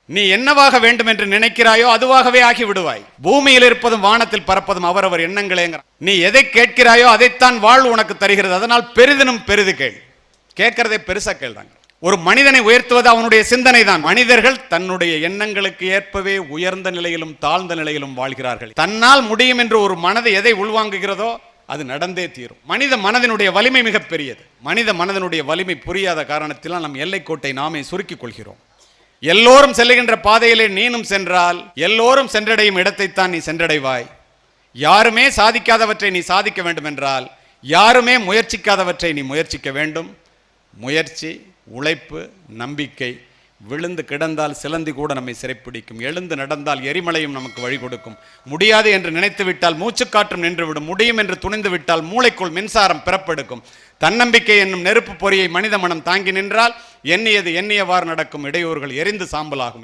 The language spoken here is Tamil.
நீ என்னவாக வேண்டும் என்று நினைக்கிறாயோ அதுவாகவே ஆகி விடுவாய். பூமியில் இருப்பதும் வானத்தில் பறப்பதும் அவரவர் எண்ணங்களேங்கிற. நீ எதை கேட்கிறாயோ அதைத்தான் வாழ்வு உனக்கு தருகிறது. அதனால் பெரிதினும் பெரிது கேள். கேட்கிறதை பெருசா கேள்றாங்க. ஒரு மனிதனை உயர்த்துவது அவனுடைய சிந்தனை தான். மனிதர்கள் தன்னுடைய எண்ணங்களுக்கு ஏற்பவே உயர்ந்த நிலையிலும் தாழ்ந்த நிலையிலும் வாழ்கிறார்கள். தன்னால் முடியும் என்று ஒரு மனதை எதை உள்வாங்குகிறதோ அது நடந்தே தீரும். மனித மனதினுடைய வலிமை மிக பெரியது. மனித மனதினுடைய வலிமை புரியாத காரணத்தினால் நம் எல்லைக்கோட்டை நாமே சுருக்கிக் கொள்கிறோம். எல்லோரும் செல்லுகின்ற பாதையிலே நீனும் சென்றால் எல்லோரும் சென்றடையும் இடத்தைத்தான் நீ சென்றடைவாய். யாருமே சாதிக்காதவற்றை நீ சாதிக்க வேண்டும் என்றால் யாருமே முயற்சிக்காதவற்றை நீ முயற்சிக்க வேண்டும். முயற்சி, உழைப்பு, நம்பிக்கை. விழுந்து கிடந்தால் சிலந்தி கூட நம்மை சிறைப்பிடிக்கும். எழுந்து நடந்தால் எரிமலையும் நமக்கு வழி கொடுக்கும். முடியாது என்று நினைத்து விட்டால் மூச்சுக்காற்றும் நின்றுவிடும். முடியும் என்று துணிந்து விட்டால் மூளைக்குள் மின்சாரம் பிறப்பெடுக்கும். தன்னம்பிக்கை என்னும் நெருப்பு பொறியை மனித மனம் தாங்கி நின்றால் எண்ணியது எண்ணியவாறு நடக்கும். இடையூறுகள் எரிந்து சாம்பலாகும்.